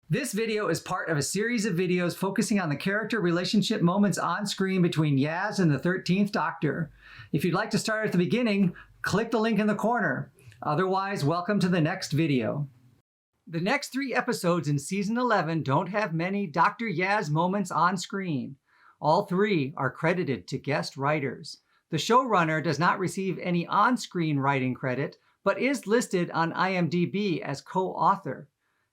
This video is part of a series of videos focusing on the character relationship moments on screen between Yaz and the 13th Doctor. If you'd like to start at the beginning, click the link in the corner. Otherwise, welcome to the next video. The next 3 episodes in Season 11 don't have many Dr. Yaz moments on screen. All 3 are credited to guest writers. The showrunner does not receive any on-screen writing credit, but is listed on IMDb as co-author.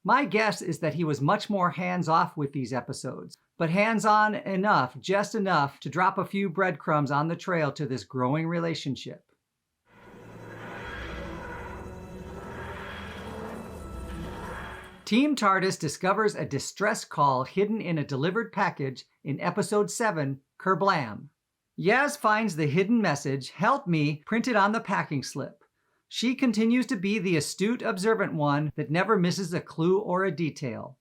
My guess is that he was much more hands-off with these episodes, but hands-on enough, just enough, to drop a few breadcrumbs on the trail to this growing relationship. Team TARDIS discovers a distress call hidden in a delivered package in Episode 7, Kerblam. Yaz finds the hidden message, "Help me," printed on the packing slip. She continues to be the astute, observant one that never misses a clue or a detail.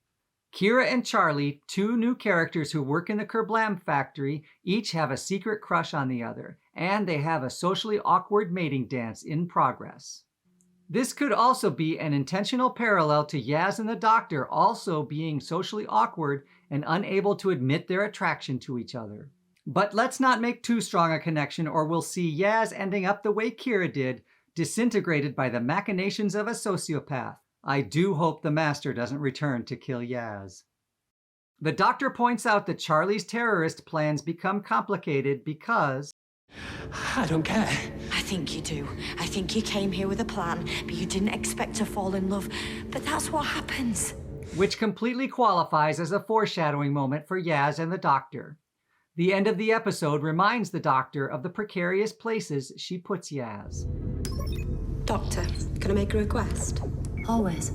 Kira and Charlie, 2 new characters who work in the Kerblam factory, each have a secret crush on the other, and they have a socially awkward mating dance in progress. This could also be an intentional parallel to Yaz and the Doctor also being socially awkward and unable to admit their attraction to each other. But let's not make too strong a connection, or we'll see Yaz ending up the way Kira did, disintegrated by the machinations of a sociopath. I do hope the Master doesn't return to kill Yaz. The Doctor points out that Charlie's terrorist plans become complicated because... I don't care. I think you do. I think you came here with a plan, but you didn't expect to fall in love. But that's what happens. Which completely qualifies as a foreshadowing moment for Yaz and the Doctor. The end of the episode reminds the Doctor of the precarious places she puts Yaz. Doctor, can I make a request? Always.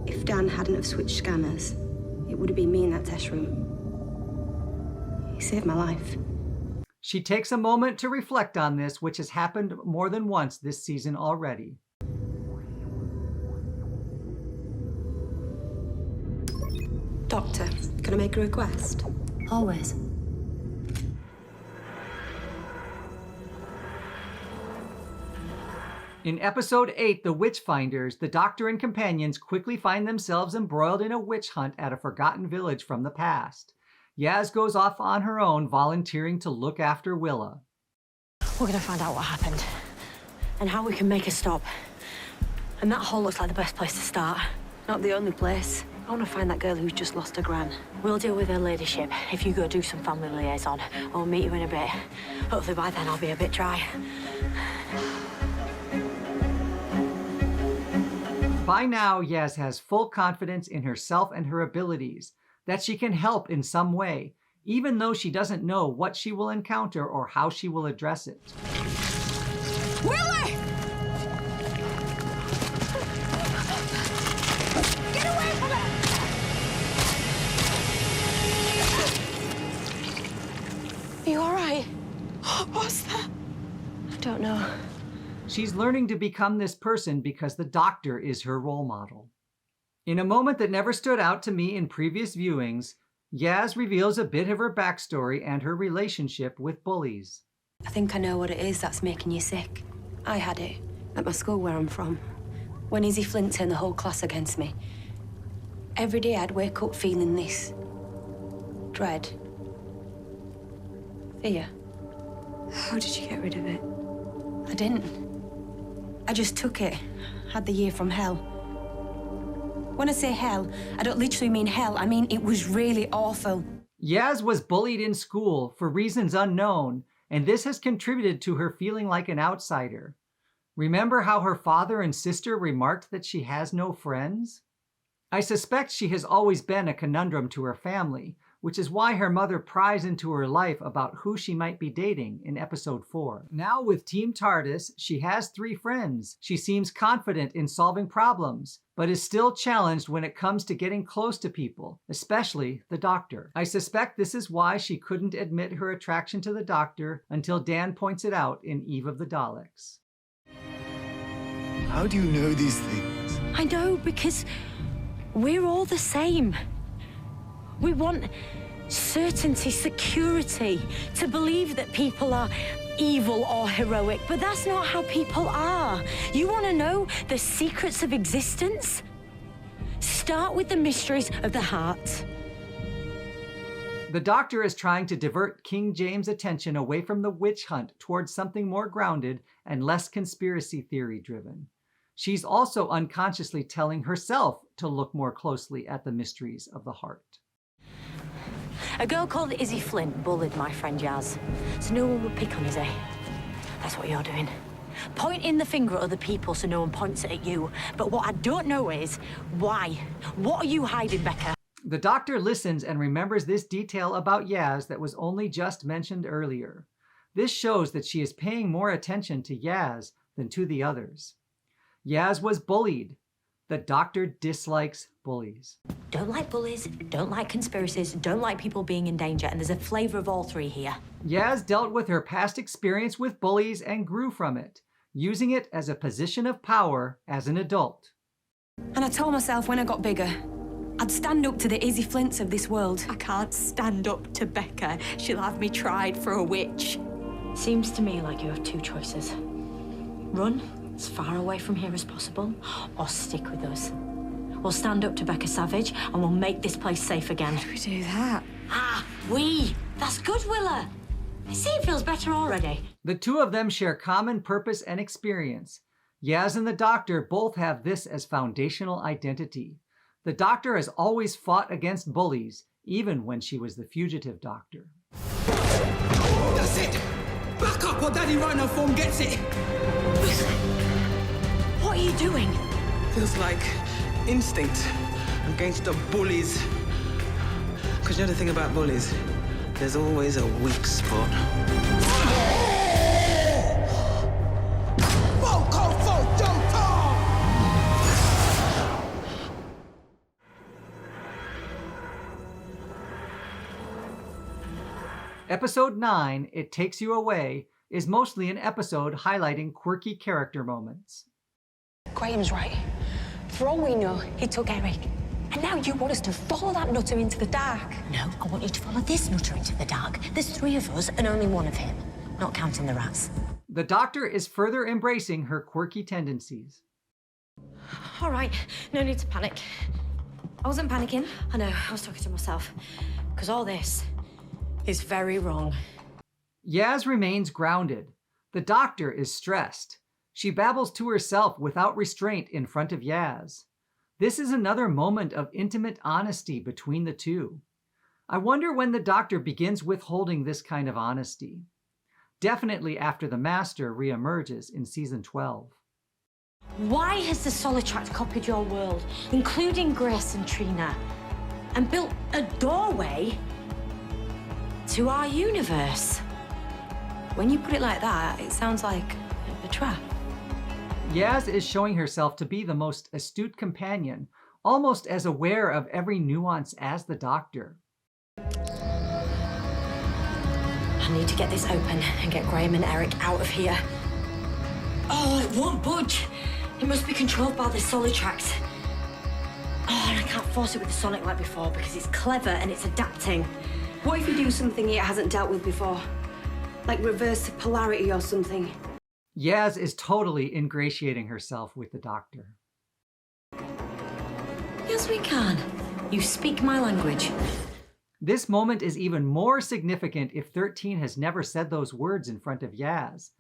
If Dan hadn't have switched scanners, it would have been me in that test room. He saved my life. She takes a moment to reflect on this, which has happened more than once this season already. Doctor, can I make a request? Always. In Episode 8, The Witchfinders, the Doctor and companions quickly find themselves embroiled in a witch hunt at a forgotten village from the past. Yaz goes off on her own, volunteering to look after Willa. We're gonna find out what happened and how we can make a stop. And that hole looks like the best place to start. Not the only place. I want to find that girl who's just lost her gran. We'll deal with her ladyship if you go do some family liaison. I'll meet you in a bit. Hopefully by then I'll be a bit dry. By now, Yaz has full confidence in herself and her abilities, that she can help in some way, even though she doesn't know what she will encounter or how she will address it. Willie! Get away from it! Are you all right? What's that? I don't know. She's learning to become this person because the Doctor is her role model. In a moment that never stood out to me in previous viewings, Yaz reveals a bit of her backstory and her relationship with bullies. I think I know what it is that's making you sick. I had it at my school where I'm from. When Izzy Flint turned the whole class against me. Every day I'd wake up feeling this. Dread. Fear. How did you get rid of it? I didn't. I just took it. Had the year from hell. When I say hell, I don't literally mean hell. I mean it was really awful. Yaz was bullied in school for reasons unknown, and this has contributed to her feeling like an outsider. Remember how her father and sister remarked that she has no friends? I suspect she has always been a conundrum to her family, which is why her mother pries into her life about who she might be dating in Episode 4. Now with Team TARDIS, she has 3 friends. She seems confident in solving problems, but is still challenged when it comes to getting close to people, especially the Doctor. I suspect this is why she couldn't admit her attraction to the Doctor until Dan points it out in Eve of the Daleks. How do you know these things? I know, because we're all the same. We want certainty, security, to believe that people are evil or heroic, but that's not how people are. You want to know the secrets of existence? Start with the mysteries of the heart. The Doctor is trying to divert King James' attention away from the witch hunt towards something more grounded and less conspiracy theory driven. She's also unconsciously telling herself to look more closely at the mysteries of the heart. A girl called Izzy Flint bullied my friend Yaz, so no one would pick on Izzy. That's what you're doing. Pointing the finger at other people so no one points it at you. But what I don't know is, why? What are you hiding, Becca? The Doctor listens and remembers this detail about Yaz that was only just mentioned earlier. This shows that she is paying more attention to Yaz than to the others. Yaz was bullied. The Doctor dislikes bullies. Don't like bullies, don't like conspiracies, don't like people being in danger, and there's a flavor of all three here. Yaz dealt with her past experience with bullies and grew from it, using it as a position of power as an adult. And I told myself when I got bigger, I'd stand up to the Izzy Flints of this world. I can't stand up to Becca. She'll have me tried for a witch. Seems to me like you have two choices. Run as far away from here as possible, or stick with us. We'll stand up to Becca Savage, and we'll make this place safe again. How do we do that? Ah, we! That's good, Willa! I see it feels better already. The two of them share common purpose and experience. Yaz and the Doctor both have this as foundational identity. The Doctor has always fought against bullies, even when she was the fugitive Doctor. That's it! Back up or Daddy Rhino form gets it! What are you doing? Feels like instinct against the bullies. Because you know the thing about bullies? There's always a weak spot. Episode 9, It Takes You Away, is mostly an episode highlighting quirky character moments. Graham's right. For all we know, he took Eric. And now you want us to follow that nutter into the dark. No, I want you to follow this nutter into the dark. There's 3 of us and only 1 of him, not counting the rats. The Doctor is further embracing her quirky tendencies. All right, no need to panic. I wasn't panicking. I know, I was talking to myself. Because all this is very wrong. Yaz remains grounded. The Doctor is stressed. She babbles to herself without restraint in front of Yaz. This is another moment of intimate honesty between the two. I wonder when the Doctor begins withholding this kind of honesty. Definitely after the Master reemerges in season 12. Why has the Solitract copied your world, including Grace and Trina, and built a doorway to our universe? When you put it like that, it sounds like a trap. Yaz is showing herself to be the most astute companion, almost as aware of every nuance as the Doctor. I need to get this open and get Graham and Eric out of here. Oh, it won't budge. It must be controlled by the Solitract. Oh, and I can't force it with the Sonic like before because it's clever and it's adapting. What if you do something it hasn't dealt with before? Like reverse the polarity or something? Yaz is totally ingratiating herself with the Doctor. Yes, we can. You speak my language. This moment is even more significant if 13 has never said those words in front of Yaz.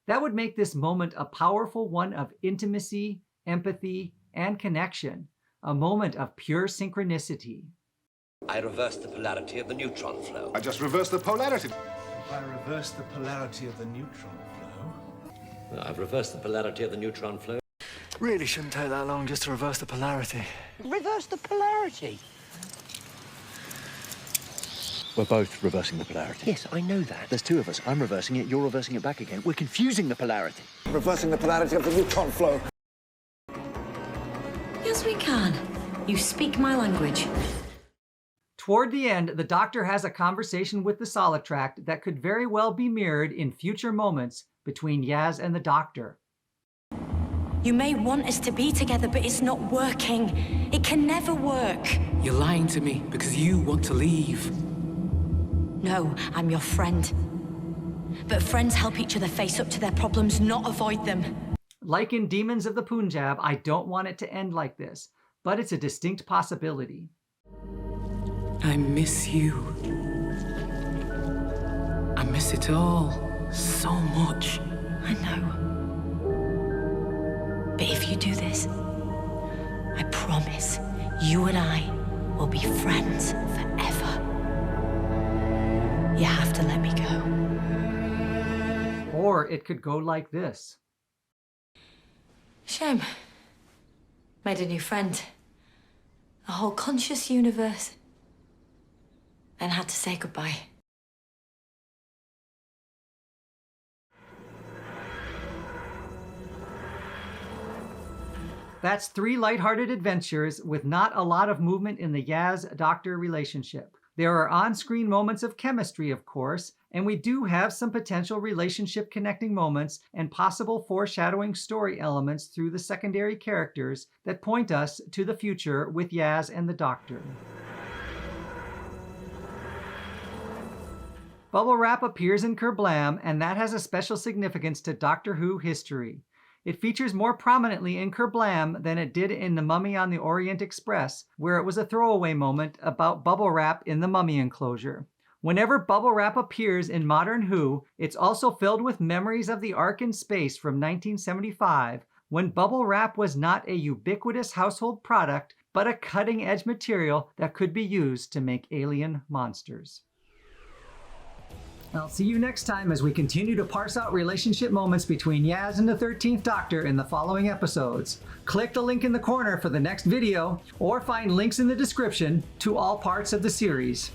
That would make this moment a powerful one of intimacy, empathy, and connection, a moment of pure synchronicity. I reversed the polarity of the neutron flow. I just reversed the polarity. If I reverse the polarity of the neutron flow... I've reversed the polarity of the neutron flow. Really shouldn't take that long just to reverse the polarity. Reverse the polarity? We're both reversing the polarity. Yes, I know that. There's 2 of us. I'm reversing it, you're reversing it back again. We're confusing the polarity. Reversing the polarity of the neutron flow. Yes, we can. You speak my language. Toward the end, the Doctor has a conversation with the Solitract that could very well be mirrored in future moments between Yaz and the Doctor. You may want us to be together, but it's not working. It can never work. You're lying to me because you want to leave. No, I'm your friend. But friends help each other face up to their problems, not avoid them. Like in Demons of the Punjab, I don't want it to end like this, but it's a distinct possibility. I miss you. I miss it all so much. I know. But if you do this, I promise you and I will be friends forever. You have to let me go. Or it could go like this. Shame. Made a new friend. A whole conscious universe. Then had to say goodbye. That's 3 lighthearted adventures with not a lot of movement in the Yaz-Doctor relationship. There are on-screen moments of chemistry, of course, and we do have some potential relationship connecting moments and possible foreshadowing story elements through the secondary characters that point us to the future with Yaz and the Doctor. Bubble Wrap appears in Kerblam, and that has a special significance to Doctor Who history. It features more prominently in Kerblam than it did in The Mummy on the Orient Express, where it was a throwaway moment about Bubble Wrap in the mummy enclosure. Whenever Bubble Wrap appears in modern Who, it's also filled with memories of the Ark in Space from 1975, when Bubble Wrap was not a ubiquitous household product, but a cutting-edge material that could be used to make alien monsters. I'll see you next time as we continue to parse out relationship moments between Yaz and the 13th Doctor in the following episodes. Click the link in the corner for the next video, or find links in the description to all parts of the series.